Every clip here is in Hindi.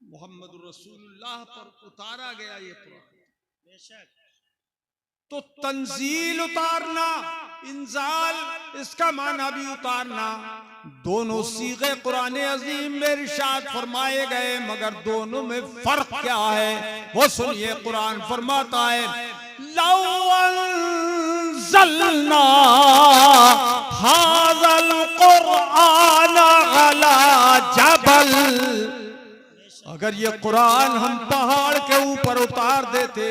मोहम्मद रसूलुल्लाह पर उतारा गया ये कुरान। बेशक। तो तंजील उतारना, इंजाल, इसका माना भी उतारना, दोनों सीगे कुरान अजीम में इरशाद फरमाए गए, मगर दोनों में फर्क क्या है वो सुनिए। कुरान फरमाता है लौ अंज़लना हाज़ल कुरआन अला जबल, अगर ये कुरान हम पहाड़ के ऊपर उतार देते,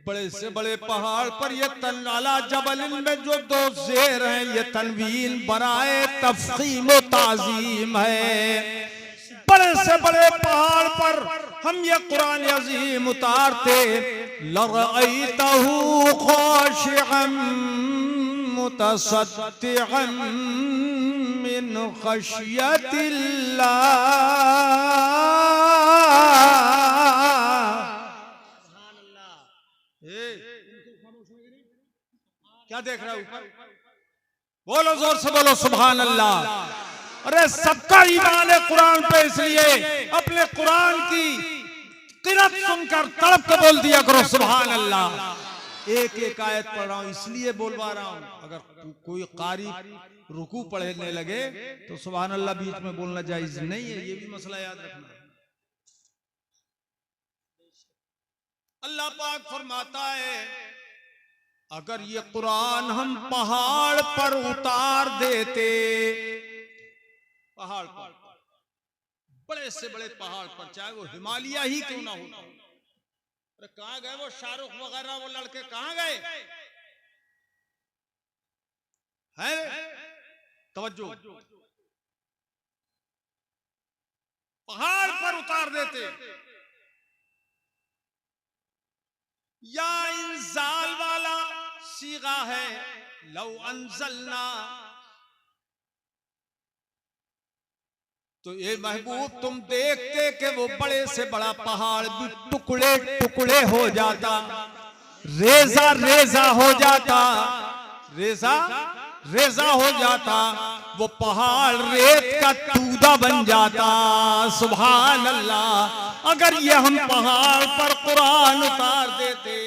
बड़े से बड़े पहाड़ पर, ये तनआला जबल में जो दो ज़ेर हैं ये तनवीन बराए तफ़ख़ीम व ताज़ीम है। बड़े से बड़े पहाड़ पर हम ये कुरान अज़ीम उतारते, लरअयतहु ख़ाशिअन मुतसद्दिअन मिन ख़श्यतिल्लाह। क्या देख रहा है ऊपर? बोलो जोर से, बोलो सुभान अल्लाह। अरे सबका ईमान है कुरान पे, इसलिए अपने कुरान की क़िरात सुनकर तड़प के बोल दिया करो सुभान अल्लाह। एक एक आयत पढ़ रहा हूं इसलिए बोलवा रहा हूं, अगर कोई कारी रुकू पढ़ने लगे तो सुभान अल्लाह बीच में बोलना जायज नहीं है, ये भी मसला याद रखना। अल्लाह पाक फरमाता है अगर ये कुरान हम पहाड़ पर उतार देते, पहाड़ पर, बड़े से बड़े पहाड़ पर, चाहे वो हिमालय ही क्यों ना हो। अरे कहां गए वो शाहरुख वगैरह, वो लड़के कहां गए हैं? तवज्जो, पहाड़ पर उतार देते। या इंजाल वाला सीगा है, लौ अंज़लना, तो ये महबूब तुम देखते कि वो बड़े से बड़ा पहाड़ भी टुकड़े टुकड़े हो जाता, रेजा रेजा हो जाता, रेजा रेजा हो जाता, वो पहाड़ रेत का तूदा बन जाता। सुभान अल्लाह। अगर ये हम पहाड़ पर कुरान उतार देते,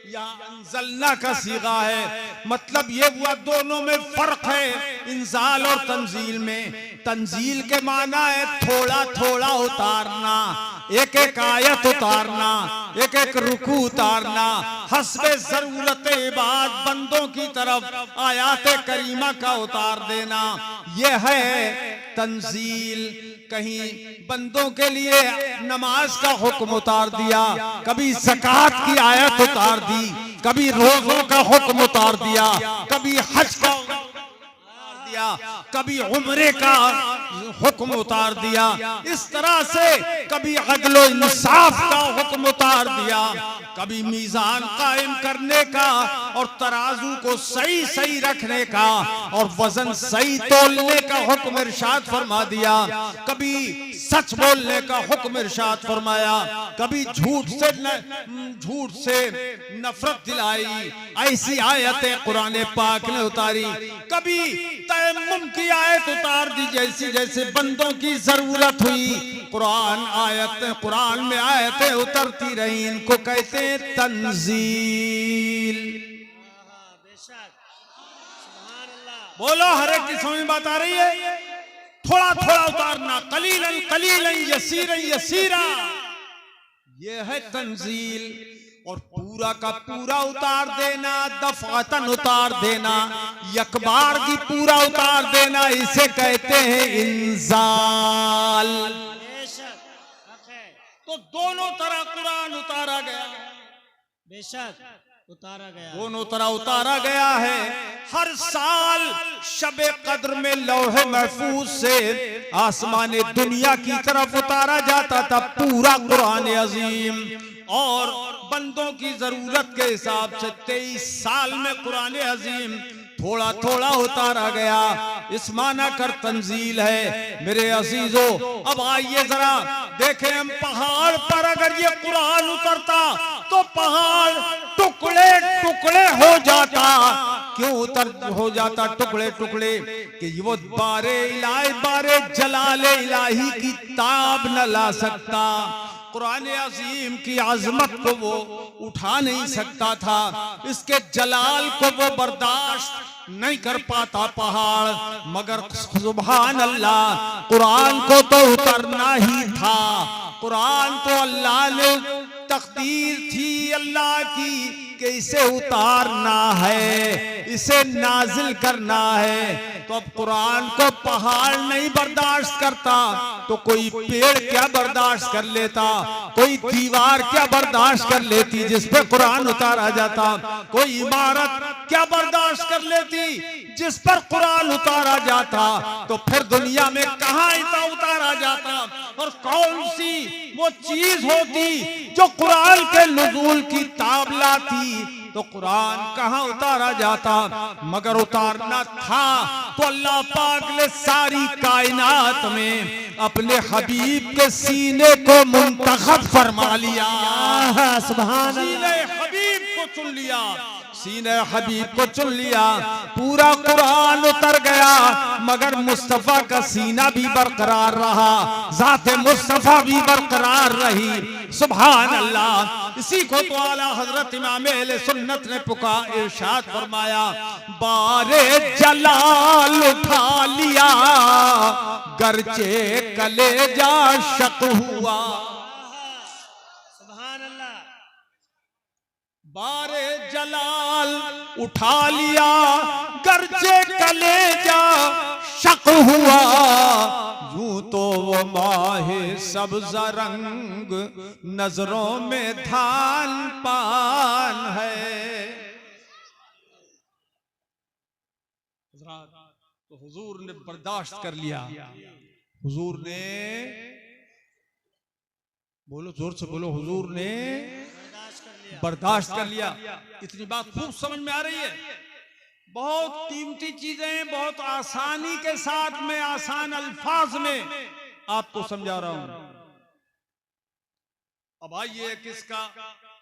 या अंज़लना का सीगा है, मतलब ये हुआ दोनों में फर्क है इंजाल और तंजील में। तंजील के माना है थोड़ा थोड़ा उतारना, एक एक आयत उतारना, एक एक रुकू उतारना, हस्बे ज़रूरत इबाद बंदों की तरफ आयात करीमा का उतार देना, ये है तंजील। कहीं बंदों के लिए नमाज का हुक्म उतार दिया, कभी ज़कात की आयत उतार दी, कभी रोज़ों का हुक्म उतार दिया, कभी हज का उतार दिया, कभी उम्रे का हुक्म उतार दिया, इस तरह से कभी अदलो इंसाफ का हुक्म उतार दिया, कभी मीज़ान कायम करने का और तराजू को सही सही रखने का और वजन सही तोलने का हुक्म इरशाद फरमा दिया, कभी सच बोलने का हुक्म इरशाद फरमाया, कभी झूठ से नफरत दिलाई, ऐसी आयतें कुरान पाक ने उतारी, कभी तयम्मुम की आयत उतार दी, जैसी जैसे बंदों की जरूरत हुई कुरान में आयतें उतरती रही, इनको कहते हैं तंजील। बोलो हर एक की समझ बात आ रही है? थोड़ा थोड़ा उतारना, कलीलन कलीलन यसीरन यसीरा, ये है तंजील। और पूरा का पूरा उतार देना, दफातन उतार देना, यकबार की पूरा उतार देना, इसे कहते हैं इंजाल। तो दोनों तरह कुरान उतारा गया, बेशक उतारा गया, दोनों तरह उतारा गया है। हर साल शबे कद्र में लौहे महफूज से आसमान दुनिया की तरफ उतारा जाता था पूरा कुरान अजीम, और बंदों की जरूरत के हिसाब से 23 साल में कुरान अजीम थोड़ा थोड़ा उतारा गया। इस माना कर तंजील है। मेरे अजीजों, अब आइए जरा देखें, हम पहाड़ पर अगर ये कुरान उतरता तो पहाड़ टुकड़े टुकड़े हो जाता। क्यों हो जाता टुकड़े टुकड़े? कि वो बारे जलाले इलाही की ताब न ला सकता, कुरान अज़ीम की आज़मत को वो उठा नहीं सकता था, इसके जलाल को वो बर्दाश्त नहीं कर पाता पहाड़। मगर सुभान अल्लाह, कुरान को तो उतरना ही था। कुरान तो अल्लाह ने तकदीर थी अल्लाह की कि इसे उतारना है, इसे नाजिल करना है। तो अब कुरान को पहाड़ नहीं बर्दाश्त करता तो कोई पेड़ क्या बर्दाश्त कर लेता, कोई दीवार क्या बर्दाश्त कर लेती जिस पे कुरान उतारा जाता, कोई इमारत क्या बर्दाश्त कर लेती जिस पर कुरान उतारा जाता। तो फिर दुनिया में कहां इतना उतारा जाता, और कौन सी वो चीज होती जो कुरान के नुज़ूल की ताब लाती? तो कुरान कहां उतारा जाता? मगर उतारना था तो अल्लाह पाक ने सारी कायनात में अपने हबीब के सीने को मुंतखब फरमा लिया। सुभान सीने हबीब को चुन लिया, सीने हबीब को चुन लिया। पूरा कुरान उतर गया मगर मुस्तफा का सीना भी बरकरार रहा, जाते मुस्तफा भी बरकरार रही। सुभान अल्लाह। इसी को तो आला हजरत इमाम अहले सुन्नत ने पुकार इरशाद फरमाया, बारे जलाल उठा लिया गरचे कलेजा शक हुआ। सुभान अल्लाह। बारे जलाल उठा लिया गरचे कलेजा शक हुआ। यूं तो वो माहे सब्ज़ रंग नजरों में धान पान है। तो हुजूर ने बर्दाश्त कर लिया, हुजूर ने, बोलो जोर से बोलो, हुजूर ने बर्दाश्त कर लिया। इतनी बात खूब समझ में आ रही है। बहुत कीमती चीजें बहुत आसानी के साथ में, आसान अल्फाज में आपको समझा रहा हूं। अब आइए किसका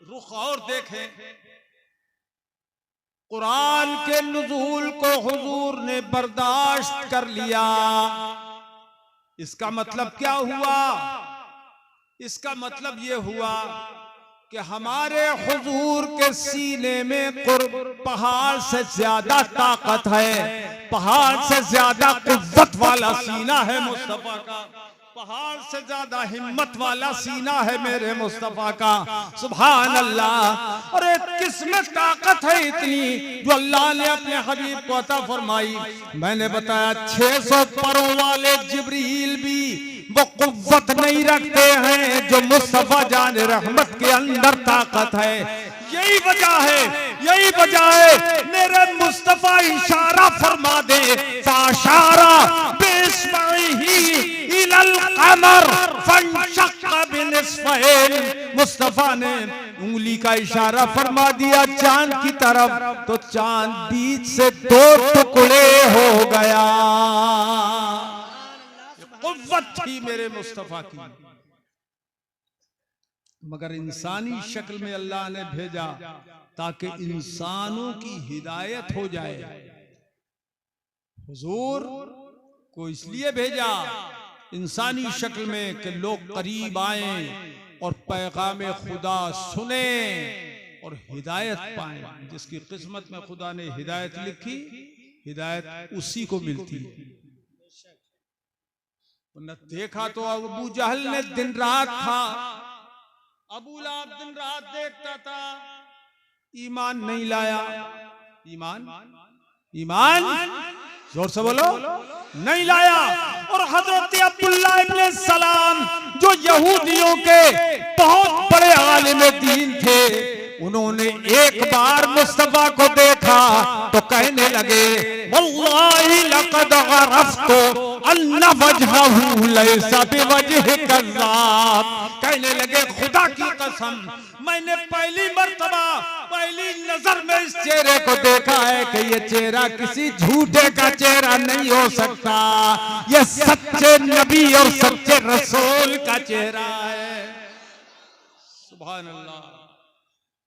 रुख और देखें। कुरान के नुज़ूल को हुजूर ने बर्दाश्त कर लिया। इसका मतलब क्या हुआ? इसका मतलब ये हुआ कि हमारे हुजूर के सीने में पहाड़ से ज्यादा ताकत है, पहाड़ से ज्यादा कुव्वत वाला सीना है मुस्तफा का, पहाड़ से ज्यादा हिम्मत वाला सीना है मेरे मुस्तफा का। सुभान अल्लाह। और किसमें ताकत है इतनी जो अल्लाह ने अपने हबीब को अता फरमाई? मैंने बताया 600 परों वाले जिब्रील भी वो कुव्वत नहीं रखते हैं जो मुस्तफा जान रहमत के अंदर ताकत है। यही वजह है, यही वजह है मेरे मुस्तफा इशारा फरमा दे, फाशारा बिस्मिही इलल कमर फंशक्का बिनिस्फैन। मुस्तफा ने उंगली का इशारा फरमा दिया चांद की तरफ, तो चांद बीच से 2 टुकड़े हो गया। कुव्वत थी मेरे मुस्तफा की। मगर इंसानी शक्ल में अल्लाह ने भेजा ताकि इंसानों की हिदायत हो जाए। हुजूर को इसलिए भेजा इंसानी शक्ल में कि लोग करीब आए और पैगाम खुदा सुने और हिदायत पाए। जिसकी किस्मत में खुदा ने हिदायत लिखी, हिदायत उसी को मिलती है। न देखा तो अबू जहल ने दिन रात था, अबू लहब दिन रात देखता था, ईमान नहीं लाया। ईमान ईमान जोर से बोलो, नहीं लाया। और हजरत अब्दुल्ला इब्न सलाम जो यहूदियों के बहुत बड़े आलिम दीन थे, उन्होंने एक बार मुस्तफा को देखा तो कहने लगे, वल्लाहि लक़द अरफ़्तु अन्ना वजहहु लैसा बिवजह कज़्ज़ाब। कहने लगे खुदा की कसम, मैंने पहली मर्तबा पहली नजर में इस चेहरे को देखा है कि ये चेहरा किसी झूठे का चेहरा नहीं हो सकता, ये सच्चे नबी और सच्चे रसूल का चेहरा है। सुभान अल्लाह।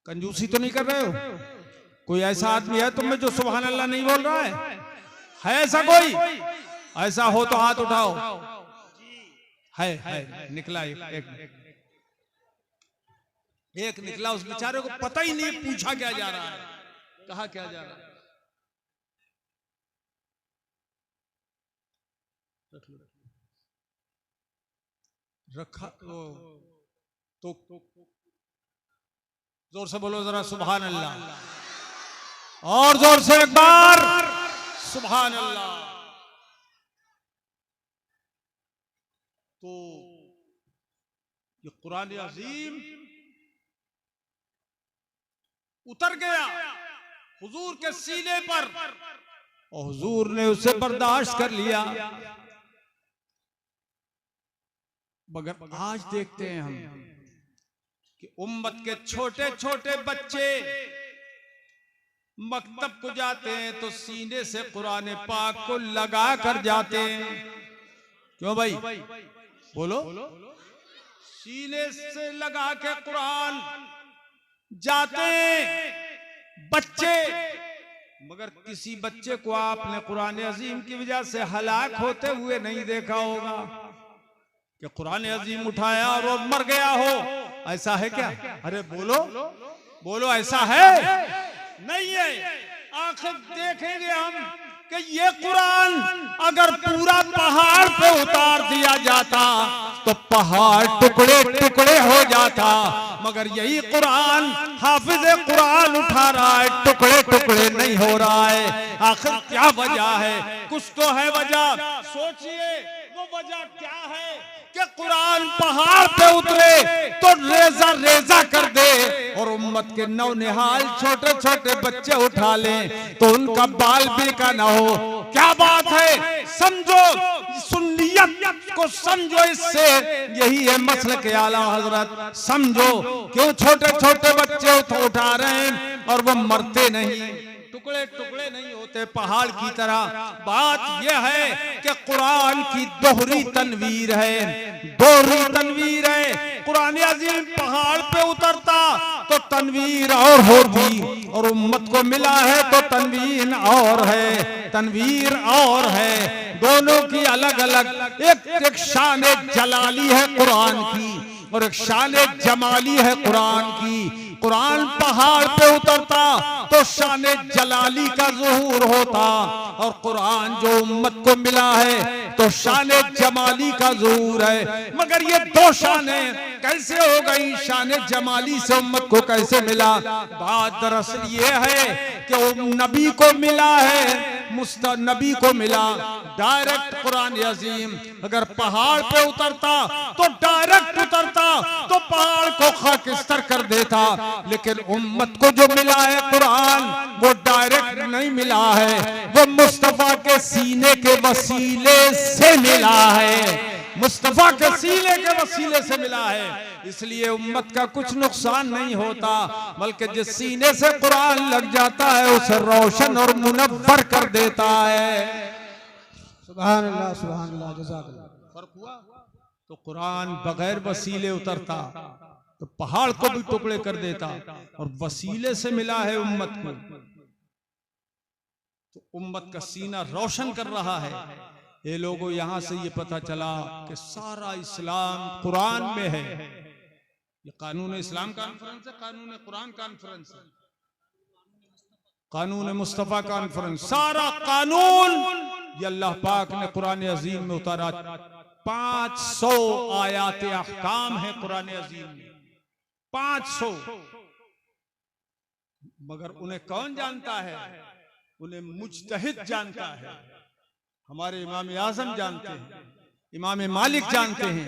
कंजूसी तो नहीं कर रहे हो? कोई ऐसा आदमी है तुम में जो सुभान अल्लाह नहीं बोल रहा है ऐसा कोई? ऐसा हो तो हाथ उठाओ। है निकला एक निकला, उस बेचारे को पता ही नहीं पूछा क्या जा रहा है, कहा क्या जा रहा है। रखा तो जोर से बोलो जरा सुभान अल्लाह, और जोर से एक बार सुभान अल्लाह। तो ये कुरान अजीम उतर गया हुजूर के सीने पर और हुजूर ने उसे बर्दाश्त कर लिया। मगर आज देखते हैं हम कि उम्मत के छोटे छोटे बच्चे मकतब को जाते हैं तो सीने से कुरान पाक को लगा कर जाते हैं। क्यों भाई बोलो? सीने से लगा के कुरान जाते हैं बच्चे, मगर किसी बच्चे को आपने कुरान अजीम की वजह से हलाक होते हुए नहीं देखा होगा कि कुरान अजीम उठाया और वो मर गया हो। ऐसा है क्या? अरे बोलो बोलो, ऐसा है? नहीं है। आखिर देखेंगे हम कि ये कुरान अगर पूरा पहाड़ पे उतार दिया जाता तो पहाड़ टुकड़े टुकड़े हो जाता, मगर यही कुरान हाफिज कुरान उठा रहा है, टुकड़े टुकड़े नहीं हो रहा है। आखिर क्या वजह है? कुछ तो है वजह, सोचिए वो वजह क्या है कि कुरान पहाड़ पे उतरे तो रेजा रेजा कर दे और उम्मत के नौनिहाल छोटे छोटे बच्चे उठा लें तो उनका बाल भी का ना हो। क्या बात है? समझो सुन्नियत को, समझो इससे यही है मसलक के आला हजरत। समझो क्यों छोटे छोटे बच्चे उठा रहे हैं और वो मरते नहीं, टुकड़े टुकड़े नहीं होते पहाड़ की तरह। बात यह है कि कुरान की दोहरी तनवीर है, दोहरी तनवीर है। कुरान अजीम पहाड़ पे उतरता तो तनवीर और होती, और उम्मत को मिला है तो तनवीर और है, तनवीर और है। दोनों की अलग अलग एक शान जलाली है कुरान की और एक शान जमाली है कुरान की। कुरान पहाड़ पे उतरता तो शान जलाली का ज़ुहूर होता और कुरान जो उम्मत को मिला है तो शान जमाली का ज़ुहूर है। मगर ये दो शानें कैसे हो गई? शान जमाली से उम्मत को कैसे मिला? बात दरअसल ये है कि नबी को मिला है, नबी को मिला डायरेक्ट कुरान अजीम। अगर पहाड़ पे उतरता तो डायरेक्ट उतरता तो पहाड़ को खाकिस्तर कर देता, लेकिन उम्मत को जो मिला है कुरान वो डायरेक्ट नहीं मिला है, वो मुस्तफा के सीने के वसीले से मिला है, मुस्तफा के सीने के वसीले से मिला है। इसलिए उम्मत का कुछ नुकसान नहीं होता, बल्कि जिस सीने से कुरान लग जाता है उसे रोशन और मुनव्वर कर देता है। सुभान अल्लाह, सुभान अल्लाह, जज़ाकल्लाह। फर्क हुआ? तो कुरान बगैर वसीले उतरता तो पहाड़ को भी टुकड़े कर देता, और वसीले से मिला है उम्मत को तो उम्मत का सीना रोशन कर रहा है। ये लोगों यहां से ये पता चला कि सारा इस्लाम कुरान में है। ये कानून इस्लाम कॉन्फ्रेंस है, कानून कुरान कॉन्फ्रेंस है, कानून मुस्तफा कॉन्फ्रेंस। सारा कानून ये अल्लाह पाक ने कुरान अजीम में उतारा। 500 आयात अहकाम है कुरान अजीम में, 500। मगर उन्हें कौन जानता है? उन्हें मुज्तहिद जानता है। हमारे इमाम आज़म जानते हैं, इमाम मालिक जानते हैं,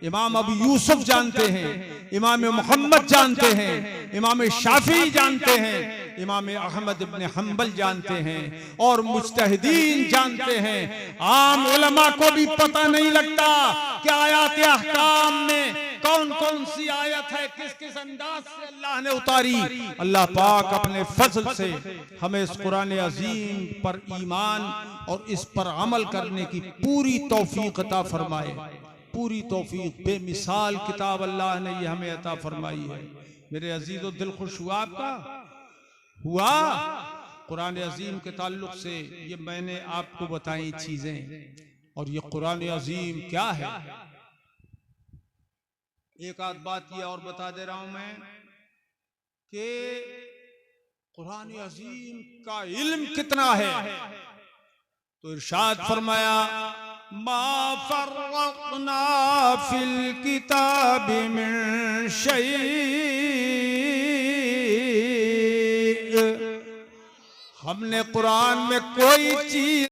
इमाम अबू यूसुफ जानते हैं, इमाम मोहम्मद जानते हैं, इमाम शाफी जानते हैं, इमाम अहमद इब्न हंबल जानते हैं, और मुज्तहिदीन जानते हैं। आम उलमा को भी पता नहीं लगता कि आयात अहकाम में कौन कौन सी आयत है, किस किस अंदाज से अल्लाह ने उतारी। अल्लाह पाक अपने फजल से हमें इस कुरान अजीम पर ईमान और इस पर अमल करने की पूरी तौफीक अता फरमाए, पूरी तौफीक। बेमिसाल किताब अल्लाह ने ये हमें अता फरमाई है। मेरे अजीजों, दिल खुश हुआ आपका? हुआ? कुरान अजीम के ताल्लुक से ये मैंने आपको बताई चीजें, और ये कुरान अजीम क्या है। एक आध बात ये और बता दे रहा हूं मैं कि कुरान अजीम का इल्म कितना है। तो इरशाद फरमाया, मा फर्रक़ना फिल किताब मिन शै, हमने कुरान में कोई चीज